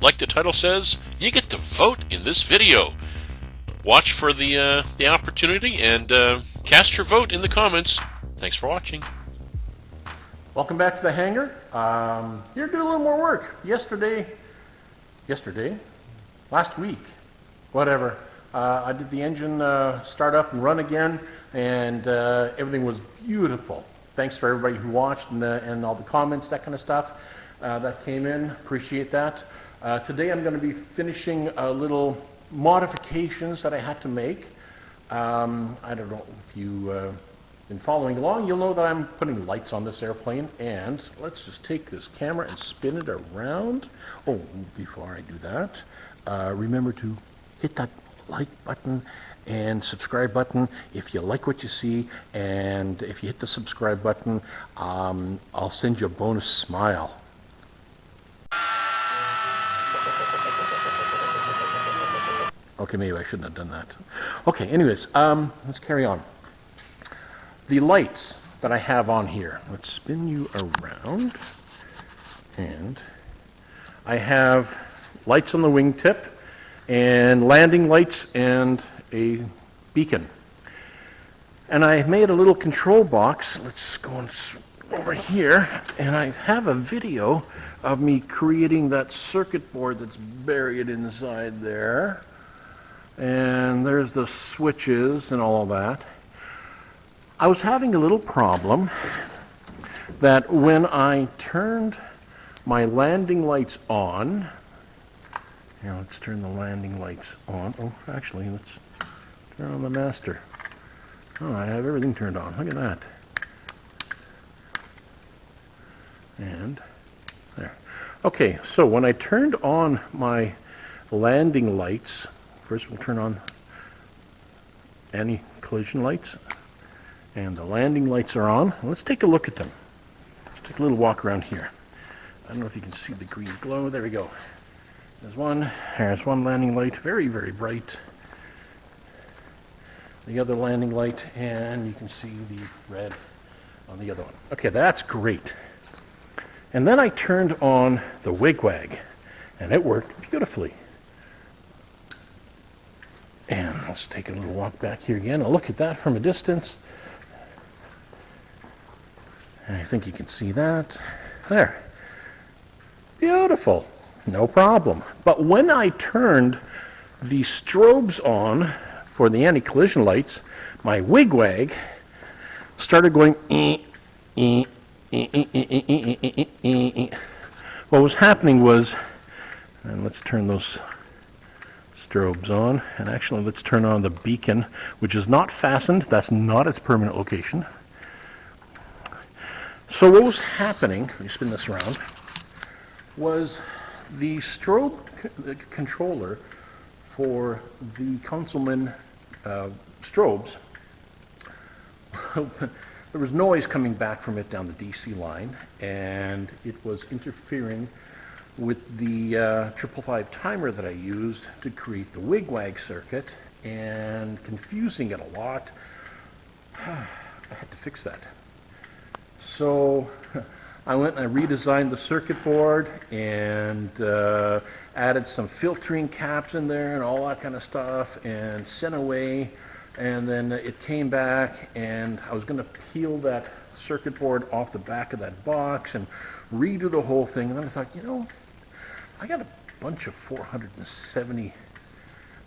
like the title says, you get to vote in this video. Watch for the opportunity and cast your vote in the comments. Thanks for watching. Welcome back to the hangar. Here to do a little more work. Last week, whatever. I did the engine start up and run again, and everything was beautiful. Thanks for everybody who watched and all the comments, that kind of stuff that came in. Appreciate that. Today I'm going to be finishing little modifications that I had to make. I don't know if you've been following along. You'll know that I'm putting lights on this airplane, and let's just take this camera and spin it around. Oh, before I do that, remember to hit that like button and subscribe button if you like what you see, and if you hit the subscribe button, I'll send you a bonus smile. Okay, maybe I shouldn't have done that. Okay, anyways, let's carry on. The lights that I have on here, let's spin you around, and I have lights on the wingtip and landing lights and a beacon. And I made a little control box. Let's go over here, and I have a video of me creating that circuit board that's buried inside there. And there's the switches and all of that. I was having a little problem that when I turned my landing lights on, now let's turn the landing lights on. Oh, actually, let's turn on the master. Oh, I have everything turned on. Look at that. And there. Okay, so when I turned on my landing lights, first we'll turn on anti-collision lights, and the landing lights are on. Let's take a look at them. Let's take a little walk around here. I don't know if you can see the green glow. There we go. There's one landing light, very, very bright. The other landing light, and you can see the red on the other one. Okay, that's great. And then I turned on the wigwag, and it worked beautifully. And let's take a little walk back here again. I'll look at that from a distance. And I think you can see that. There. Beautiful. No problem. But when I turned the strobes on for the anti-collision lights, my wigwag started going What was happening was, and let's turn those strobes on, and actually let's turn on the beacon, which is not fastened. That's not its permanent location. So what was happening, let me spin this around, was the strobe controller for the Kuntzleman strobes, there was noise coming back from it down the DC line, and it was interfering with the 555 timer that I used to create the wigwag circuit and confusing it a lot. I had to fix that. So I went and I redesigned the circuit board and added some filtering caps in there and all that kind of stuff, and sent away. And then it came back, and I was going to peel that circuit board off the back of that box and redo the whole thing. And then I thought, you know, I got a bunch of 470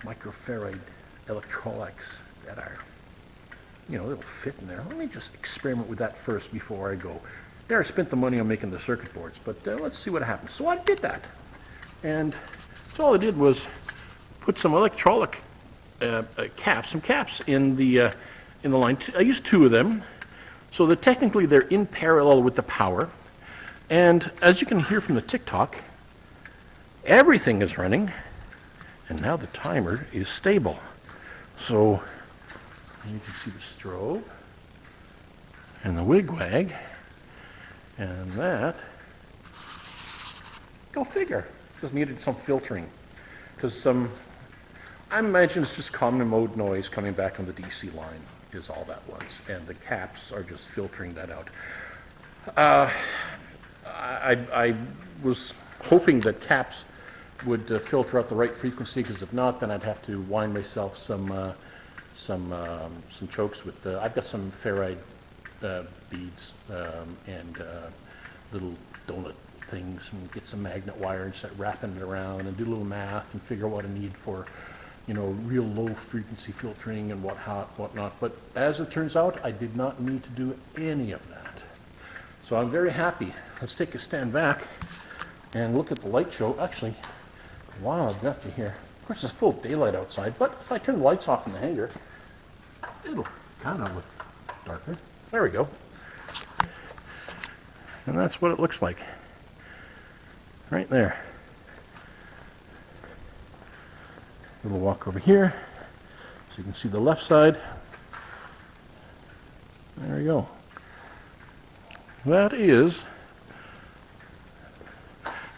microfarad electrolytes that are, you know, they'll fit in there. Let me just experiment with that first before I go. There, I spent the money on making the circuit boards, but let's see what happens. So I did that, and so all I did was put some electrolyte some caps in the line. I used 2 of them, so that technically they're in parallel with the power. And as you can hear from the tick-tock, everything is running, and now the timer is stable. So you can see the strobe and the wigwag, and that, go figure, just needed some filtering, because I imagine it's just common mode noise coming back on the DC line is all that was, and the caps are just filtering that out. I was hoping that caps would filter out the right frequency, because if not, then I'd have to wind myself some chokes with I've got some ferrite beads and little donut things, and get some magnet wire and start wrapping it around and do a little math and figure out what I need for, you know, real low frequency filtering and whatnot. But as it turns out, I did not need to do any of that. So I'm very happy. Let's take a stand back and look at the light show. Actually, while I've got you here, of course it's full daylight outside, but if I turn the lights off in the hangar, it'll kind of look darker. There we go. And that's what it looks like. Right there. We'll walk over here so you can see the left side. There we go. That is.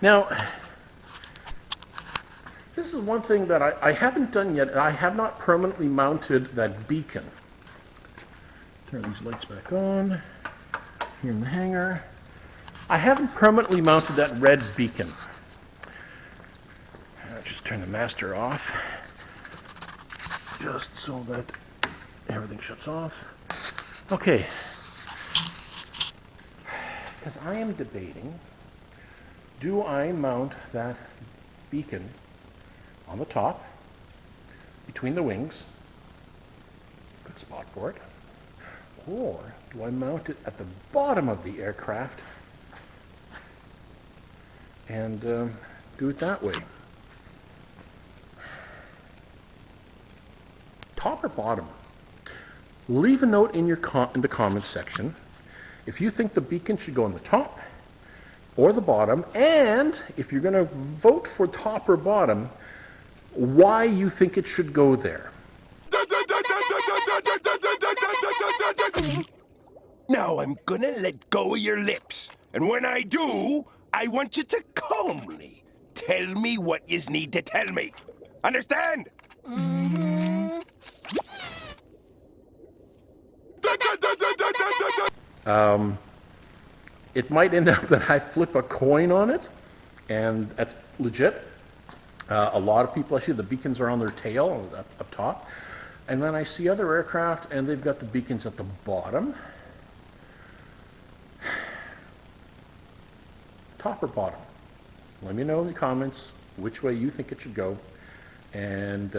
Now, this is one thing that I haven't done yet. I have not permanently mounted that beacon. Turn these lights back on here in the hangar. I haven't permanently mounted that red beacon. I'll just turn the master off, just so that everything shuts off. Okay, because I am debating, do I mount that beacon on the top, between the wings, good spot for it, or do I mount it at the bottom of the aircraft and do it that way? Top or bottom? Leave a note in in the comments section if you think the beacon should go on the top or the bottom, and if you're going to vote for top or bottom, why you think it should go there. Now I'm gonna let go of your lips, and when I do, I want you to calmly tell me what you need to tell me. Understand? It might end up that I flip a coin on it, and that's legit. A lot of people, I see the beacons are on their tail up top, and then I see other aircraft and they've got the beacons at the bottom. Top or bottom? Let me know in the comments which way you think it should go, and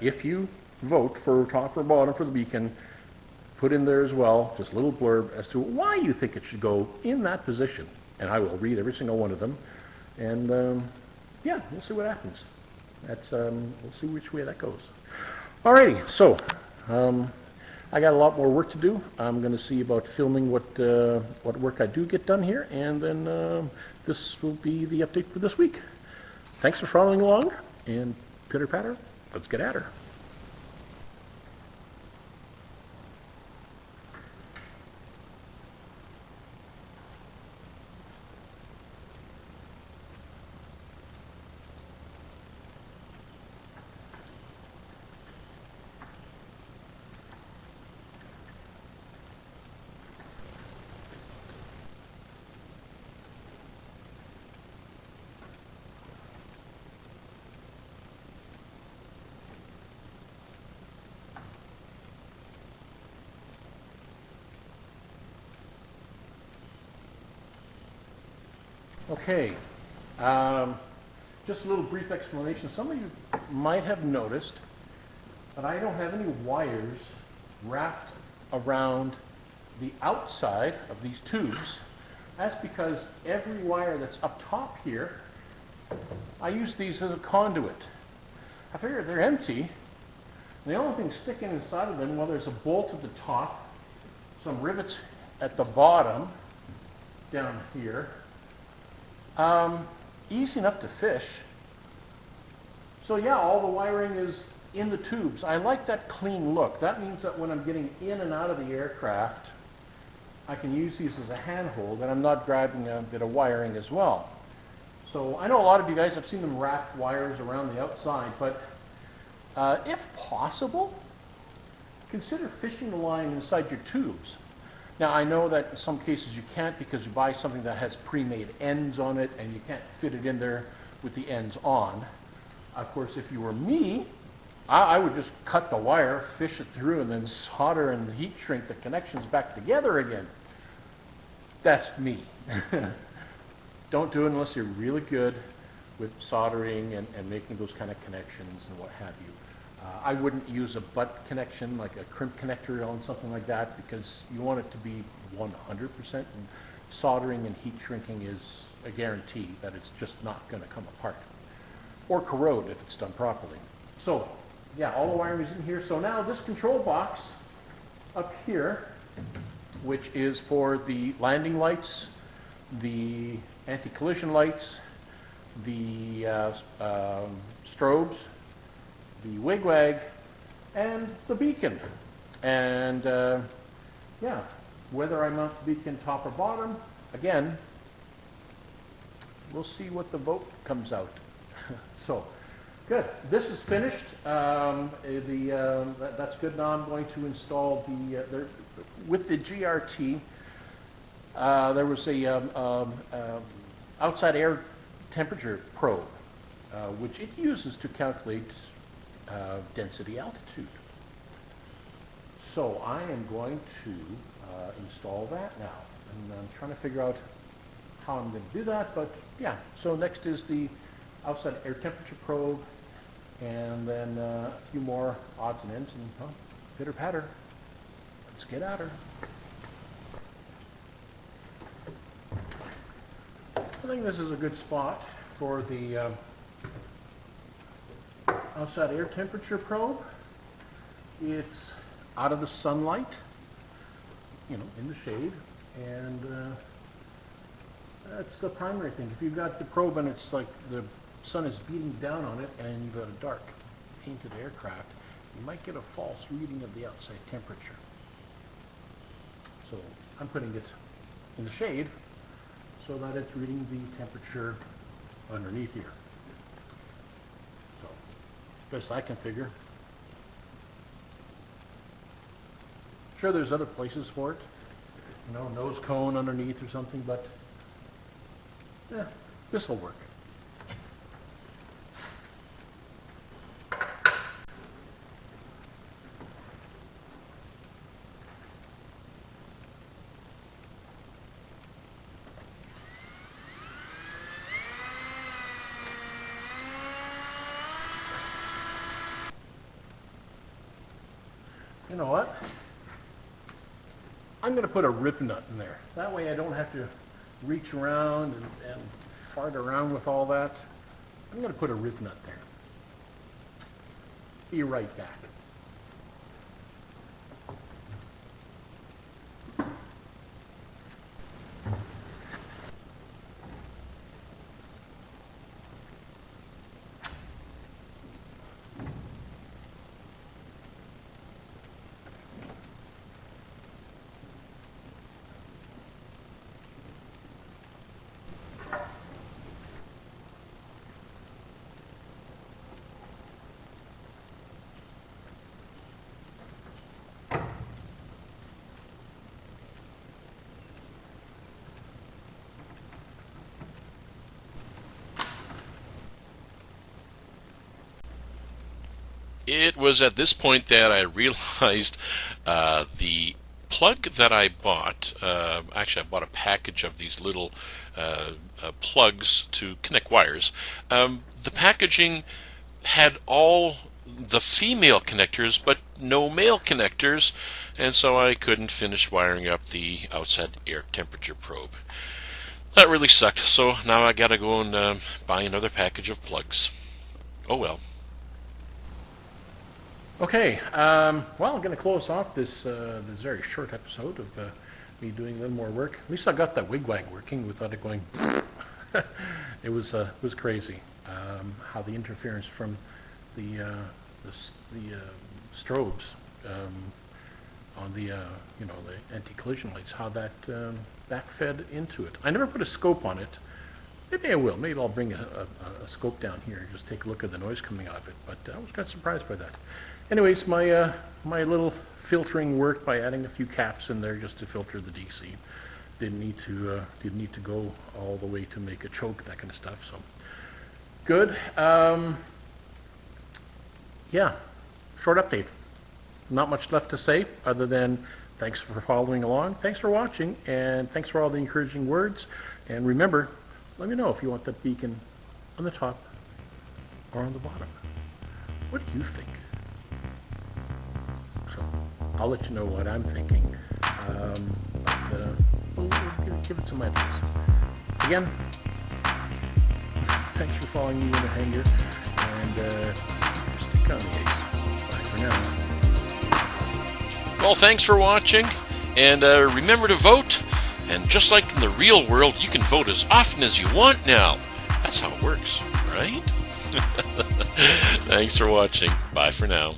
if you vote for top or bottom for the beacon, put in there as well just a little blurb as to why you think it should go in that position, and I will read every single one of them, and yeah, we'll see what happens. That's we'll see which way that goes. Alrighty, so I got a lot more work to do. I'm going to see about filming what work I do get done here, and then this will be the update for this week. Thanks for following along, and pitter patter, let's get at her. Okay, just a little brief explanation. Some of you might have noticed that I don't have any wires wrapped around the outside of these tubes. That's because every wire that's up top here, I use these as a conduit. I figure they're empty, and the only thing sticking inside of them, well, there's a bolt at the top, some rivets at the bottom down here. Easy enough to fish. So yeah, all the wiring is in the tubes. I like that clean look. That means that when I'm getting in and out of the aircraft, I can use these as a handhold, and I'm not grabbing a bit of wiring as well. So I know a lot of you guys have seen them wrap wires around the outside, but if possible, consider fishing the line inside your tubes. Now, I know that in some cases you can't because you buy something that has pre-made ends on it and you can't fit it in there with the ends on. Of course, if you were me, I would just cut the wire, fish it through, and then solder and heat shrink the connections back together again. That's me. Don't do it unless you're really good with soldering and making those kind of connections and what have you. I wouldn't use a butt connection like a crimp connector on something like that because you want it to be 100%. And soldering and heat shrinking is a guarantee that it's just not going to come apart or corrode if it's done properly. So yeah, all the wiring is in here. So now this control box up here, which is for the landing lights, the anti-collision lights, the strobes, the wigwag, and the beacon. And yeah, whether I mount the beacon top or bottom, again, we'll see what the vote comes out. So, good. This is finished. That's good. Now I'm going to install the, with the GRT, there was a outside air temperature probe, which it uses to calculate density altitude. So I am going to install that now. And I'm trying to figure out how I'm going to do that, but yeah. So next is the outside air temperature probe, and then a few more odds and ends, and well, pitter patter. Let's get at her. I think this is a good spot for the outside air temperature probe. It's out of the sunlight, you know, in the shade, and that's the primary thing. If you've got the probe and it's like the sun is beating down on it and you've got a dark painted aircraft, you might get a false reading of the outside temperature. So I'm putting it in the shade so that it's reading the temperature underneath here. So, best I can figure. Sure, there's other places for it, you know, nose cone underneath or something, but yeah, this will work. You know what? I'm going to put a rib nut in there. That way I don't have to reach around and fart around with all that. I'm going to put a rib nut there. Be right back. It was at this point that I realized the plug that I bought, actually I bought a package of these little plugs to connect wires. The packaging had all the female connectors but no male connectors, and so I couldn't finish wiring up the outside air temperature probe. That really sucked, so now I gotta go and buy another package of plugs. Oh well. Okay, well, I'm going to close off this this very short episode of me doing a little more work. At least I got that wigwag working without it going. It was crazy how the interference from the strobes on the you know, the anti-collision lights, how that backfed into it. I never put a scope on it. Maybe I will. Maybe I'll bring a scope down here and just take a look at the noise coming out of it. But I was kind of surprised by that. Anyways, my my little filtering worked by adding a few caps in there just to filter the DC. Didn't need to go all the way to make a choke, that kind of stuff. So Good. Yeah, short update. Not much left to say other than thanks for following along, thanks for watching, and thanks for all the encouraging words. And remember, let me know if you want that beacon on the top or on the bottom. What do you think? So I'll let you know what I'm thinking. We'll give it some ideas. Again, thanks for following me in the hangar, and stick on the ace. Bye for now. Well, thanks for watching, and remember to vote. And just like in the real world, you can vote as often as you want now. That's how it works, right? Thanks for watching. Bye for now.